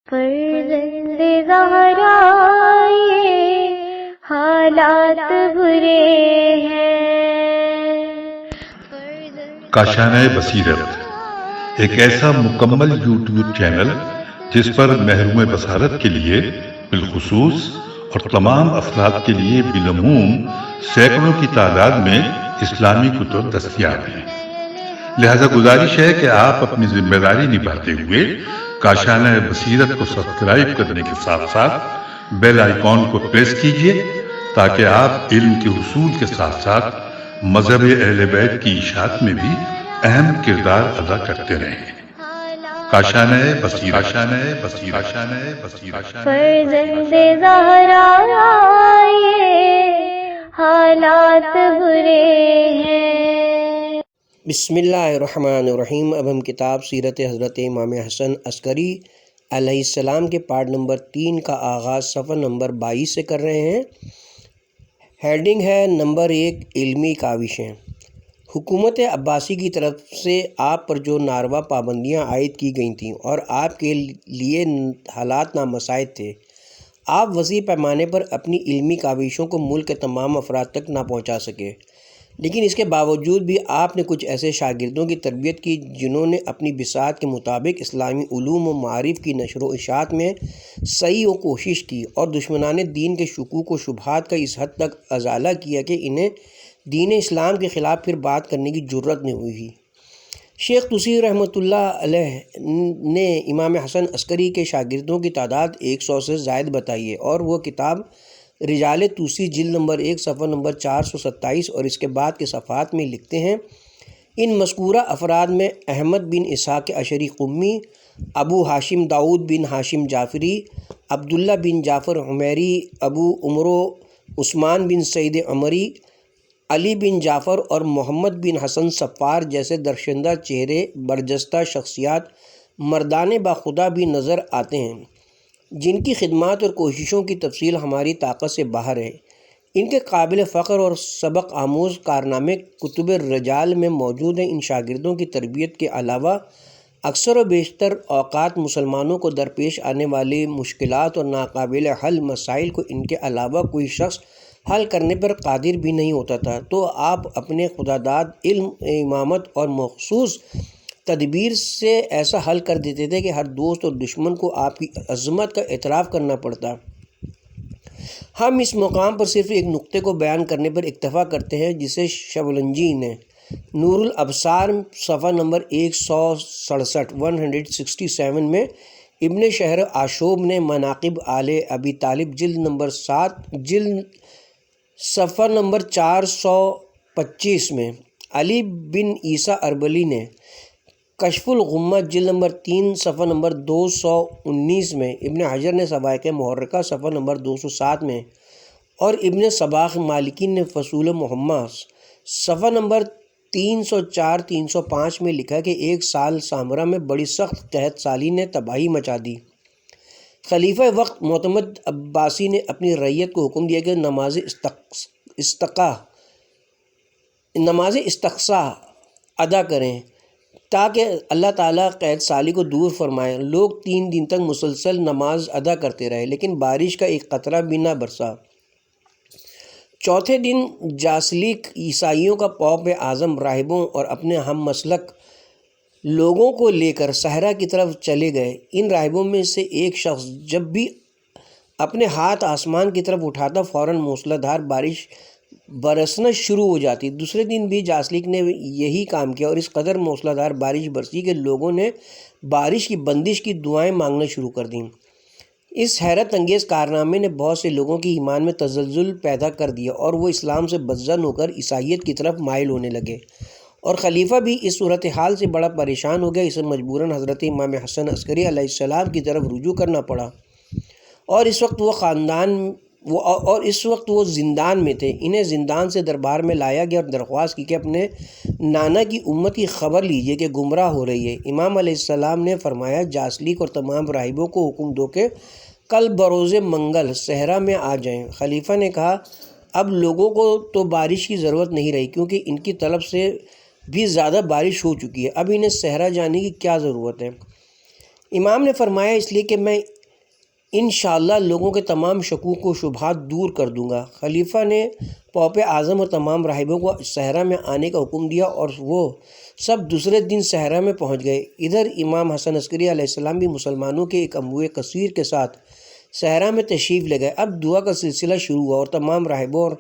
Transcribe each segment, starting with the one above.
فرزند زہرا یہ حالات برے ہیں۔ کاشانہ بصیرت ایک ایسا مکمل یوٹیوب چینل جس پر محروم بصارت کے لیے بالخصوص اور تمام افراد کے لیے بالعموم سینکڑوں کی تعداد میں اسلامی کتب دستیاب ہیں۔ لہذا گزارش ہے کہ آپ اپنی ذمہ داری نبھاتے ہوئے کاشانہ بصیرت کو سبسکرائب کرنے کے ساتھ ساتھ بیل آئیکن کو پریس کیجئے تاکہ آپ علم کے حصول کے ساتھ ساتھ مذہب اہل بیت کی اشاعت میں بھی اہم کردار ادا کرتے رہیں۔ کاشانہ بصیرت۔ فرزند زہرا یہ حالات برے ہیں۔ بسم اللہ الرحمن الرحیم۔ اب ہم کتاب سیرت حضرت امام حسن عسکری علیہ السلام کے پارٹ نمبر 3 کا آغاز صفحہ نمبر 22 سے کر رہے ہیں۔ ہیڈنگ ہے نمبر 1 علمی کاوشیں۔ حکومت عباسی کی طرف سے آپ پر جو ناروا پابندیاں عائد کی گئی تھیں اور آپ کے لیے حالات نامساعد تھے، آپ وسیع پیمانے پر اپنی علمی کاوشوں کو ملک کے تمام افراد تک نہ پہنچا سکے، لیکن اس کے باوجود بھی آپ نے کچھ ایسے شاگردوں کی تربیت کی جنہوں نے اپنی بساط کے مطابق اسلامی علوم و معارف کی نشر و اشاعت میں سعی و کوشش کی اور دشمنان دین کے شکوک و شبہات کا اس حد تک ازالہ کیا کہ انہیں دین اسلام کے خلاف پھر بات کرنے کی جرأت نہیں ہوئی۔ شیخ طوسی رحمۃ اللہ علیہ نے امام حسن عسکری کے شاگردوں کی تعداد 100 سے زائد بتائی ہے، اور وہ کتاب رجال طوسی جلد نمبر 1 صفحہ نمبر 427 اور اس کے بعد کے صفحات میں لکھتے ہیں: ان مذکورہ افراد میں احمد بن اسحاق اشعری قمی، ابو ہاشم داؤد بن ہاشم جعفری، عبداللہ بن جعفر عمیری، ابو عمرو عثمان بن سعید عمری، علی بن جعفر اور محمد بن حسن صفار جیسے درخشندہ چہرے برجستہ شخصیات مردان باخدا بھی نظر آتے ہیں، جن کی خدمات اور کوششوں کی تفصیل ہماری طاقت سے باہر ہے۔ ان کے قابل فخر اور سبق آموز کارنامے کتب رجال میں موجود ہیں۔ ان شاگردوں کی تربیت کے علاوہ اکثر و بیشتر اوقات مسلمانوں کو درپیش آنے والی مشکلات اور ناقابل حل مسائل کو ان کے علاوہ کوئی شخص حل کرنے پر قادر بھی نہیں ہوتا تھا، تو آپ اپنے خداداد علم، امامت اور مخصوص تدبیر سے ایسا حل کر دیتے تھے کہ ہر دوست اور دشمن کو آپ کی عظمت کا اعتراف کرنا پڑتا۔ ہم اس مقام پر صرف ایک نقطے کو بیان کرنے پر اکتفا کرتے ہیں، جسے شبلنجی نے نور الابصار صفحہ نمبر 167 میں، ابن شہر آشوب نے مناقب آل ابی طالب جلد نمبر 7 صفحہ نمبر 425 میں، علی بن عیسیٰ اربلی نے کشف الغمہ جلد نمبر 3 صفحہ نمبر 219 میں، ابن حجر نے سوائق محرقہ صفحہ نمبر 207 میں، اور ابن صباح مالکی نے فصول محمد صفحہ نمبر 304-305 میں لکھا کہ ایک سال سامرہ میں بڑی سخت قحط سالی نے تباہی مچا دی۔ خلیفہ وقت معتمد عباسی نے اپنی رعیت کو حکم دیا کہ نماز استسقاء ادا کریں تاکہ اللہ تعالیٰ قحط سالی کو دور فرمائے۔ لوگ 3 دن تک مسلسل نماز ادا کرتے رہے، لیکن بارش کا ایک قطرہ بھی نہ برسا۔ چوتھے دن جاسلیک عیسائیوں کا پوپ اعظم راہبوں اور اپنے ہم مسلک لوگوں کو لے کر صحرا کی طرف چلے گئے۔ ان راہبوں میں سے ایک شخص جب بھی اپنے ہاتھ آسمان کی طرف اٹھاتا، فوراً موسلا دھار بارش برسنا شروع ہو جاتی۔ دوسرے دن بھی جاسلیک نے یہی کام کیا اور اس قدر موسلا دھار بارش برسی کہ لوگوں نے بارش کی بندش کی دعائیں مانگنا شروع کر دیں۔ اس حیرت انگیز کارنامے نے بہت سے لوگوں کی ایمان میں تزلزل پیدا کر دیا اور وہ اسلام سے بدظن ہو کر عیسائیت کی طرف مائل ہونے لگے، اور خلیفہ بھی اس صورتحال سے بڑا پریشان ہو گیا۔ اسے مجبوراً حضرت امام حسن عسکری علیہ السلام کی طرف رجوع کرنا پڑا، اور اس وقت وہ زندان میں تھے۔ انہیں زندان سے دربار میں لایا گیا اور درخواست کی کہ اپنے نانا کی امت کی خبر لیجیے کہ گمراہ ہو رہی ہے۔ امام علیہ السلام نے فرمایا، جاسلیک اور تمام راہبوں کو حکم دو کہ کل بروز منگل صحرا میں آ جائیں۔ خلیفہ نے کہا، اب لوگوں کو تو بارش کی ضرورت نہیں رہی، کیونکہ ان کی طرف سے بھی زیادہ بارش ہو چکی ہے، اب انہیں صحرا جانے کی کیا ضرورت ہے۔ امام نے فرمایا اس لیے کہ میں انشاءاللہ لوگوں کے تمام شکوک و شبہات دور کر دوں گا۔ خلیفہ نے پوپ اعظم اور تمام راہبوں کو صحرا میں آنے کا حکم دیا اور وہ سب دوسرے دن صحرا میں پہنچ گئے۔ ادھر امام حسن عسکری علیہ السلام بھی مسلمانوں کے ایک انبوہ کثیر کے ساتھ صحرا میں تشریف لے گئے۔ اب دعا کا سلسلہ شروع ہوا اور تمام راہبوں اور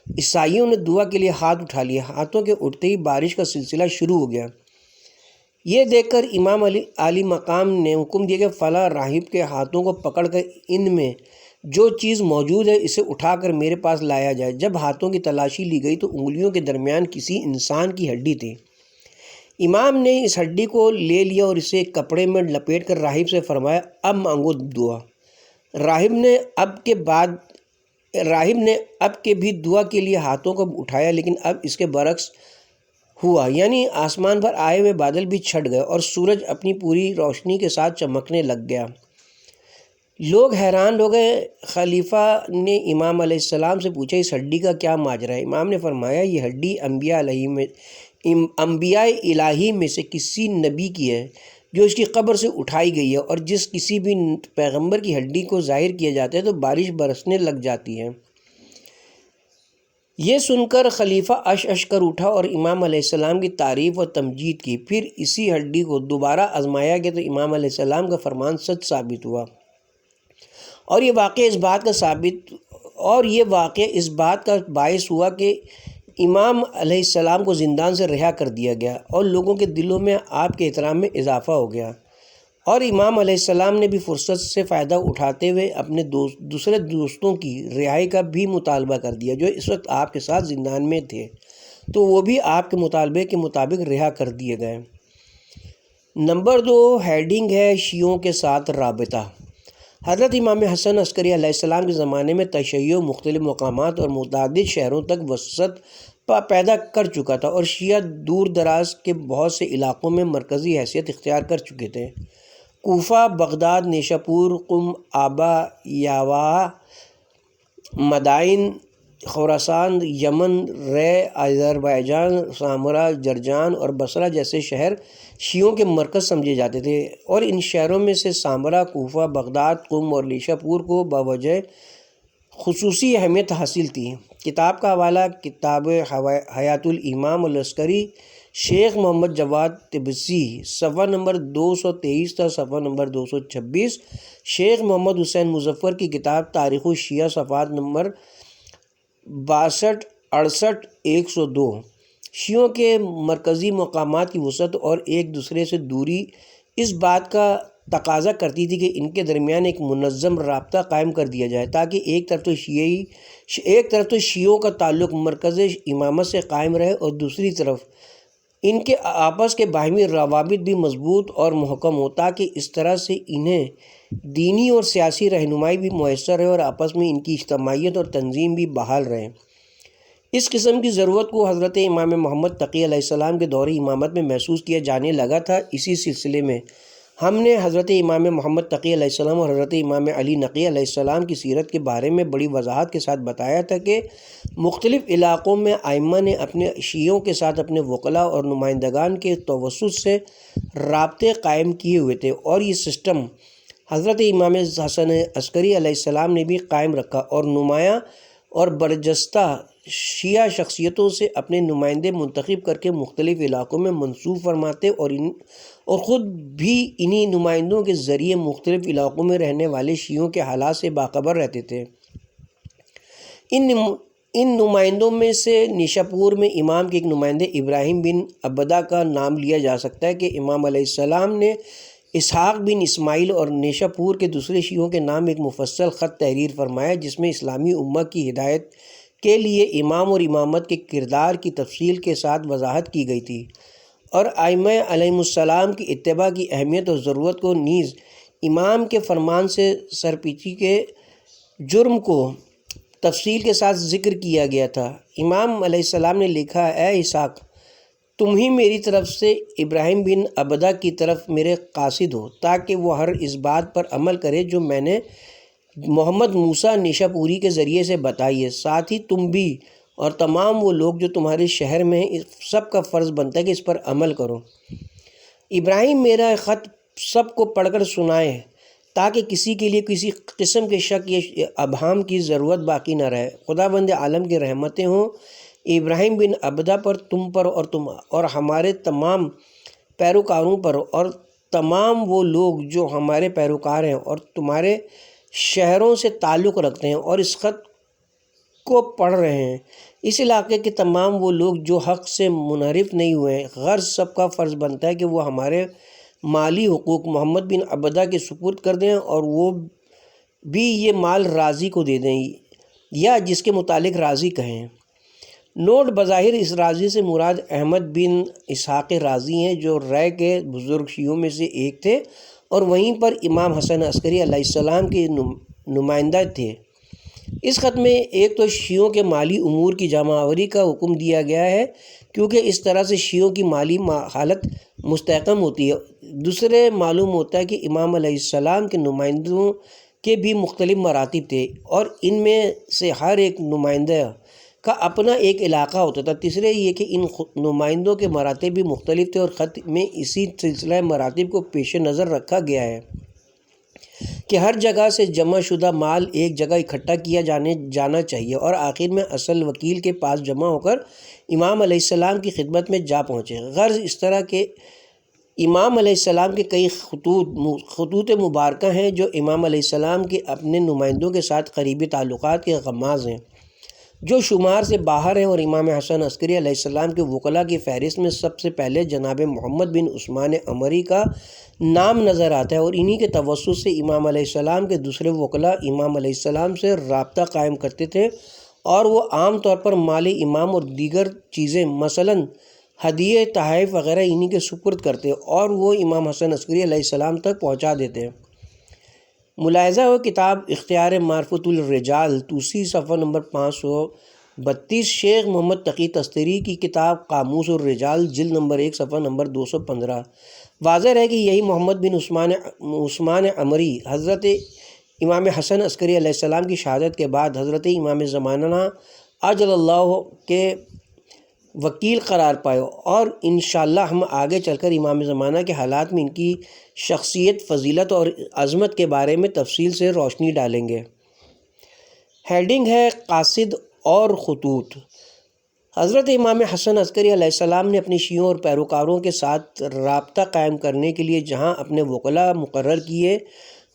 عیسائیوں نے دعا کے لیے ہاتھ اٹھا لیے۔ ہاتھوں کے اٹھتے ہی بارش کا سلسلہ شروع ہو گیا۔ یہ دیکھ کر امام علی مقام نے حکم دیا کہ فلاں راہب کے ہاتھوں کو پکڑ کر ان میں جو چیز موجود ہے اسے اٹھا کر میرے پاس لایا جائے۔ جب ہاتھوں کی تلاشی لی گئی تو انگلیوں کے درمیان کسی انسان کی ہڈی تھی۔ امام نے اس ہڈی کو لے لیا اور اسے ایک کپڑے میں لپیٹ کر راہب سے فرمایا اب مانگو دعا۔ راہب نے اب کے بھی دعا کے لیے ہاتھوں کو اٹھایا، لیکن اب اس کے برعکس ہوا، یعنی آسمان پر آئے ہوئے بادل بھی چھٹ گئے اور سورج اپنی پوری روشنی کے ساتھ چمکنے لگ گیا۔ لوگ حیران ہو گئے۔ خلیفہ نے امام علیہ السلام سے پوچھا اس ہڈی کا کیا ماجرا ہے؟ امام نے فرمایا یہ ہڈی انبیاء الہی میں سے کسی نبی کی ہے جو اس کی قبر سے اٹھائی گئی ہے، اور جس کسی بھی پیغمبر کی ہڈی کو ظاہر کیا جاتا ہے تو بارش برسنے لگ جاتی ہے۔ یہ سن کر خلیفہ اش کر اٹھا اور امام علیہ السلام کی تعریف و تمجید کی۔ پھر اسی ہڈی کو دوبارہ آزمایا گیا تو امام علیہ السلام کا فرمان سچ ثابت ہوا، اور یہ واقعہ اس بات کا باعث ہوا کہ امام علیہ السلام کو زندان سے رہا کر دیا گیا اور لوگوں کے دلوں میں آپ کے احترام میں اضافہ ہو گیا، اور امام علیہ السلام نے بھی فرصت سے فائدہ اٹھاتے ہوئے اپنے دوسرے دوستوں کی رہائی کا بھی مطالبہ کر دیا جو اس وقت آپ کے ساتھ زندان میں تھے، تو وہ بھی آپ کے مطالبے کے مطابق رہا کر دیے گئے۔ نمبر 2 ہیڈنگ ہے شیعوں کے ساتھ رابطہ۔ حضرت امام حسن عسکری علیہ السلام کے زمانے میں تشیع مختلف مقامات اور متعدد شہروں تک وسعت پیدا کر چکا تھا، اور شیعہ دور دراز کے بہت سے علاقوں میں مرکزی حیثیت اختیار کر چکے تھے۔ کوفہ، بغداد، نیشاپور، قم، آبا، یاوا، مدائن، خراسان، یمن، رے، آذربائیجان، سامرا، جرجان اور بصرہ جیسے شہر شیعوں کے مرکز سمجھے جاتے تھے، اور ان شہروں میں سے سامرا، کوفہ، بغداد، قم اور نیشاپور کو بوجہ خصوصی اہمیت حاصل تھی۔ کتاب کا حوالہ کتاب حیات الامام العسکری، شیخ محمد جواد طبسی، صفحہ نمبر 223 تا صفحہ نمبر 226، شیخ محمد حسین مظفر کی کتاب تاریخ الشیعہ، صفحات نمبر 62، 68، 102۔ شیعوں کے مرکزی مقامات کی وسعت اور ایک دوسرے سے دوری اس بات کا تقاضا کرتی تھی کہ ان کے درمیان ایک منظم رابطہ قائم کر دیا جائے، تاکہ ایک طرف تو شیعوں کا تعلق مرکز امامت سے قائم رہے اور دوسری طرف ان کے آپس کے باہمی روابط بھی مضبوط اور محکم ہو، تاکہ اس طرح سے انہیں دینی اور سیاسی رہنمائی بھی میسر رہے اور آپس میں ان کی اجتماعیت اور تنظیم بھی بحال رہے۔ اس قسم کی ضرورت کو حضرت امام محمد تقی علیہ السلام کے دور امامت میں محسوس کیا جانے لگا تھا۔ اسی سلسلے میں ہم نے حضرت امام محمد تقی علیہ السلام اور حضرت امام علی نقی علیہ السلام کی سیرت کے بارے میں بڑی وضاحت کے ساتھ بتایا تھا کہ مختلف علاقوں میں ائمہ نے اپنے شیعوں کے ساتھ اپنے وکلاء اور نمائندگان کے توسط سے رابطے قائم کیے ہوئے تھے، اور یہ سسٹم حضرت امام حسن عسکری علیہ السلام نے بھی قائم رکھا، اور نمایاں اور برجستہ شیعہ شخصیتوں سے اپنے نمائندے منتخب کر کے مختلف علاقوں میں منصوب فرماتے اور خود بھی انہی نمائندوں کے ذریعے مختلف علاقوں میں رہنے والے شیعوں کے حالات سے باخبر رہتے تھے۔ ان نمائندوں میں سے نیشاپور میں امام کے ایک نمائندے ابراہیم بن عبدہ کا نام لیا جا سکتا ہے کہ امام علیہ السلام نے اسحاق بن اسماعیل اور نیشاپور کے دوسرے شیعوں کے نام ایک مفصل خط تحریر فرمایا، جس میں اسلامی امہ کی ہدایت کے لیے امام اور امامت کے کردار کی تفصیل کے ساتھ وضاحت کی گئی تھی، اور ائمہ علیہم السلام کی اتباع کی اہمیت اور ضرورت کو نیز امام کے فرمان سے سرپیچی کے جرم کو تفصیل کے ساتھ ذکر کیا گیا تھا۔ امام علیہ السلام نے لکھا، اے اسحاق، تم ہی میری طرف سے ابراہیم بن عبدہ کی طرف میرے قاصد ہو، تاکہ وہ ہر اس بات پر عمل کرے جو میں نے محمد موسیٰ نیشاپوری کے ذریعے سے بتائی ہے۔ ساتھ ہی تم بھی اور تمام وہ لوگ جو تمہارے شہر میں ہیں، سب کا فرض بنتا ہے کہ اس پر عمل کرو۔ ابراہیم میرا خط سب کو پڑھ کر سنائیں تاکہ کسی کے لیے کسی قسم کے شک یا ابہام کی ضرورت باقی نہ رہے۔ خداوند عالم کی رحمتیں ہوں ابراہیم بن عبدہ پر، تم پر اور ہمارے تمام پیروکاروں پر، اور تمام وہ لوگ جو ہمارے پیروکار ہیں اور تمہارے شہروں سے تعلق رکھتے ہیں اور اس خط کو پڑھ رہے ہیں، اس علاقے کے تمام وہ لوگ جو حق سے منحرف نہیں ہوئے ہیں۔ غرض سب کا فرض بنتا ہے کہ وہ ہمارے مالی حقوق محمد بن عبدہ کے سپرد کر دیں اور وہ بھی یہ مال راضی کو دے دیں یا جس کے متعلق راضی کہیں۔ نوٹ: بظاہر اس راضی سے مراد احمد بن اسحاق رازی ہیں جو رائے کے بزرگ شیعوں میں سے ایک تھے اور وہیں پر امام حسن عسکری علیہ السلام کے نمائندہ تھے۔ اس خط میں ایک تو شیعوں کے مالی امور کی جمع آوری کا حکم دیا گیا ہے کیونکہ اس طرح سے شیعوں کی مالی حالت مستحکم ہوتی ہے، دوسرے معلوم ہوتا ہے کہ امام علیہ السلام کے نمائندوں کے بھی مختلف مراتب تھے اور ان میں سے ہر ایک نمائندہ کا اپنا ایک علاقہ ہوتا تھا، تیسرے یہ کہ ان نمائندوں کے مراتب بھی مختلف تھے اور خط میں اسی سلسلہ مراتب کو پیش نظر رکھا گیا ہے کہ ہر جگہ سے جمع شدہ مال ایک جگہ اکٹھا کیا جانا چاہیے اور آخر میں اصل وکیل کے پاس جمع ہو کر امام علیہ السلام کی خدمت میں جا پہنچے۔ غرض اس طرح کے امام علیہ السلام کے کئی خطوط مبارکہ ہیں جو امام علیہ السلام کے اپنے نمائندوں کے ساتھ قریبی تعلقات کے غماز ہیں جو شمار سے باہر ہیں، اور امام حسن عسکری علیہ السلام کے وکلاء کی فہرست میں سب سے پہلے جناب محمد بن عثمان عمری کا نام نظر آتا ہے اور انہی کے توسط سے امام علیہ السلام کے دوسرے وکلاء امام علیہ السلام سے رابطہ قائم کرتے تھے اور وہ عام طور پر مال امام اور دیگر چیزیں مثلاً ہدیے، تحائف وغیرہ انہی کے سپرد کرتے اور وہ امام حسن عسکری علیہ السلام تک پہنچا دیتے۔ ملاحظہ ہو کتاب اختیار معرفت الرجال توسی صفحہ نمبر 532، شیخ محمد تقی تستری کی کتاب قاموس الرجال جلد نمبر 1 صفحہ نمبر 215۔ واضح ہے کہ یہی محمد بن عثمان عمری حضرت امام حسن عسکری علیہ السلام کی شہادت کے بعد حضرت امام زمانہ عجل اللہ کے وکیل قرار پائے اور انشاءاللہ ہم آگے چل کر امام زمانہ کے حالات میں ان کی شخصیت، فضیلت اور عظمت کے بارے میں تفصیل سے روشنی ڈالیں گے۔ ہیڈنگ ہے قاصد اور خطوط۔ حضرت امام حسن عسکری علیہ السلام نے اپنی شیعوں اور پیروکاروں کے ساتھ رابطہ قائم کرنے کے لیے جہاں اپنے وکلاء مقرر کیے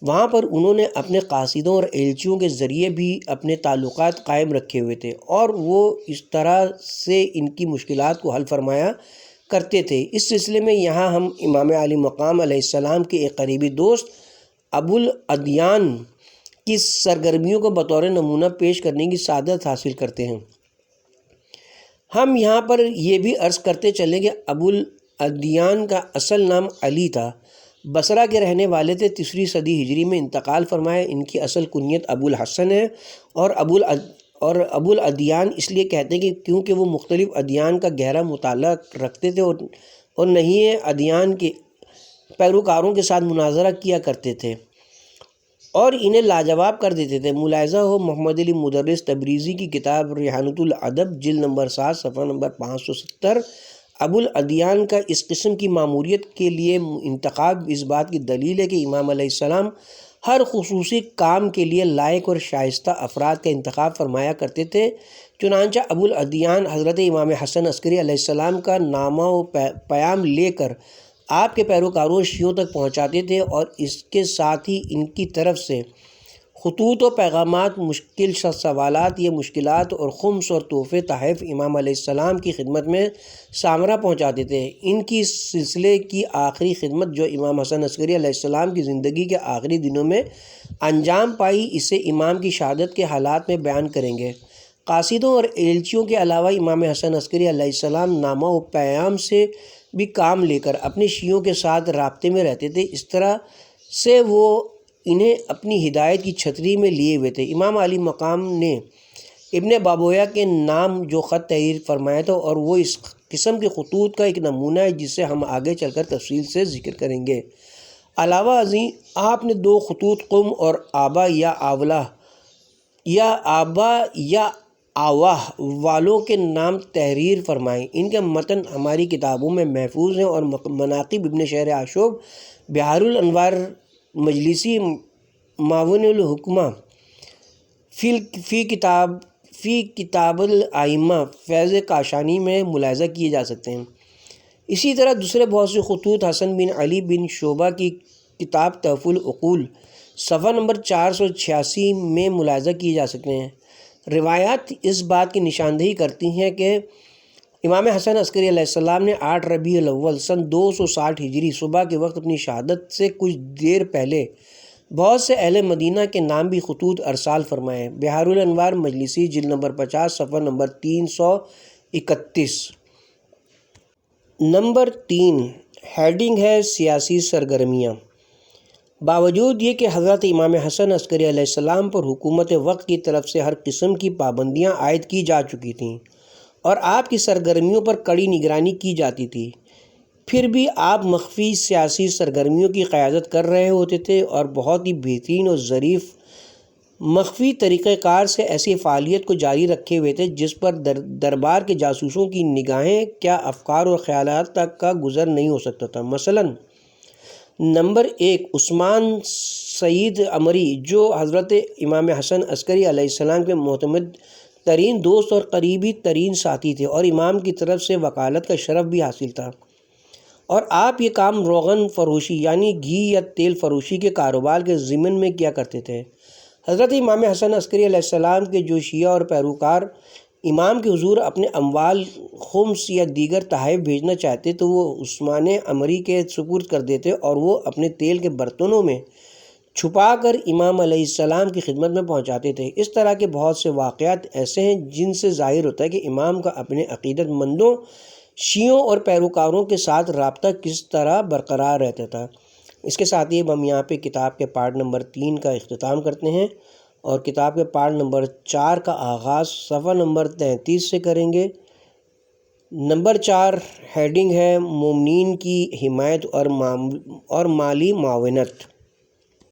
وہاں پر انہوں نے اپنے قاصدوں اور ایلچیوں کے ذریعے بھی اپنے تعلقات قائم رکھے ہوئے تھے اور وہ اس طرح سے ان کی مشکلات کو حل فرمایا کرتے تھے۔ اس سلسلے میں یہاں ہم امام علی مقام علیہ السلام کے ایک قریبی دوست ابو الادیان کی سرگرمیوں کو بطور نمونہ پیش کرنے کی سعادت حاصل کرتے ہیں۔ ہم یہاں پر یہ بھی عرض کرتے چلیں کہ ابو الادیان کا اصل نام علی تھا، بصرہ کے رہنے والے تھے، 3 صدی ہجری میں انتقال فرمایا۔ ان کی اصل کنیت ابو الحسن ہے اور ابو الادیان اس لیے کہتے ہیں کہ کیونکہ وہ مختلف ادیان کا گہرا مطالعہ رکھتے تھے اور نہیں ادیان کے پیروکاروں کے ساتھ مناظرہ کیا کرتے تھے اور انہیں لاجواب کر دیتے تھے۔ ملاحظہ ہو محمد علی مدرس تبریزی کی کتاب ریحانۃ الادب جلد نمبر 7 صفحہ نمبر 570۔ ابو الادیان کا اس قسم کی ماموریت کے لیے انتخاب اس بات کی دلیل ہے کہ امام علیہ السلام ہر خصوصی کام کے لیے لائق اور شائستہ افراد کا انتخاب فرمایا کرتے تھے۔ چنانچہ ابو الادیان حضرت امام حسن عسکری علیہ السلام کا نامہ و پیام لے کر آپ کے پیروکاروں شیعوں تک پہنچاتے تھے اور اس کے ساتھ ہی ان کی طرف سے خطوط و پیغامات، مشکل سوالات یا مشکلات اور خمس اور تحفے تحائف امام علیہ السلام کی خدمت میں سامرا پہنچاتے تھے۔ ان کی سلسلے کی آخری خدمت جو امام حسن عسکری علیہ السلام کی زندگی کے آخری دنوں میں انجام پائی، اسے امام کی شہادت کے حالات میں بیان کریں گے۔ قاصدوں اور ایلچیوں کے علاوہ امام حسن عسکری علیہ السلام نامہ و پیام سے بھی کام لے کر اپنے شیعوں کے ساتھ رابطے میں رہتے تھے، اس طرح سے وہ انہیں اپنی ہدایت کی چھتری میں لیے ہوئے تھے۔ امام علی مقام نے ابن بابویہ کے نام جو خط تحریر فرمایا تھا اور وہ اس قسم کے خطوط کا ایک نمونہ ہے جسے ہم آگے چل کر تفصیل سے ذکر کریں گے۔ علاوہ ازیں آپ نے 2 خطوط قم اور آبا یا آواہ والوں کے نام تحریر فرمائے۔ ان کے متن ہماری کتابوں میں محفوظ ہیں اور مناقب ابن شہر آشوب بہار الانوار مجلسی معاون الحکمہ فی کتاب الائمہ فیض کاشانی میں ملاحظہ کیے جا سکتے ہیں۔ اسی طرح دوسرے بہت سے خطوط حسن بن علی بن شعبہ کی کتاب تحفہ العقول صفحہ نمبر 486 میں ملاحظہ کیے جا سکتے ہیں۔ روایات اس بات کی نشاندہی کرتی ہیں کہ امام حسن عسکری علیہ السلام نے 8 ربیع الاول سن 260 ہجری صبح کے وقت اپنی شہادت سے کچھ دیر پہلے بہت سے اہل مدینہ کے نام بھی خطوط ارسال فرمائے۔ بہار الانوار مجلسی جلد نمبر 50 صفحہ نمبر 331۔ نمبر 3 ہیڈنگ ہے سیاسی سرگرمیاں۔ باوجود یہ کہ حضرت امام حسن عسکری علیہ السلام پر حکومت وقت کی طرف سے ہر قسم کی پابندیاں عائد کی جا چکی تھیں اور آپ کی سرگرمیوں پر کڑی نگرانی کی جاتی تھی، پھر بھی آپ مخفی سیاسی سرگرمیوں کی قیادت کر رہے ہوتے تھے اور بہت ہی بہترین اور ظریف مخفی طریقہ کار سے ایسی فعالیت کو جاری رکھے ہوئے تھے جس پر دربار کے جاسوسوں کی نگاہیں کیا افکار اور خیالات تک کا گزر نہیں ہو سکتا تھا۔ مثلاً نمبر 1 عثمان سعید عمری، جو حضرت امام حسن عسکری علیہ السلام کے معتمد ترین دوست اور قریبی ترین ساتھی تھے اور امام کی طرف سے وکالت کا شرف بھی حاصل تھا، اور آپ یہ کام روغن فروشی یعنی گھی یا تیل فروشی کے کاروبار کے ضمن میں کیا کرتے تھے۔ حضرت امام حسن عسکری علیہ السلام کے جو شیعہ اور پیروکار امام کے حضور اپنے اموال خمس یا دیگر تحائف بھیجنا چاہتے تو وہ عثمان عمری کے سپرد کر دیتے اور وہ اپنے تیل کے برتنوں میں چھپا کر امام علیہ السلام کی خدمت میں پہنچاتے تھے۔ اس طرح کے بہت سے واقعات ایسے ہیں جن سے ظاہر ہوتا ہے کہ امام کا اپنے عقیدت مندوں، شیعوں اور پیروکاروں کے ساتھ رابطہ کس طرح برقرار رہتا تھا۔ اس کے ساتھ ہی ہم یہاں پہ کتاب کے پارٹ نمبر 3 کا اختتام کرتے ہیں اور کتاب کے پارٹ نمبر 4 کا آغاز صفحہ نمبر 33 سے کریں گے۔ نمبر 4 ہیڈنگ ہے مومنین کی حمایت اور مالی معاونت۔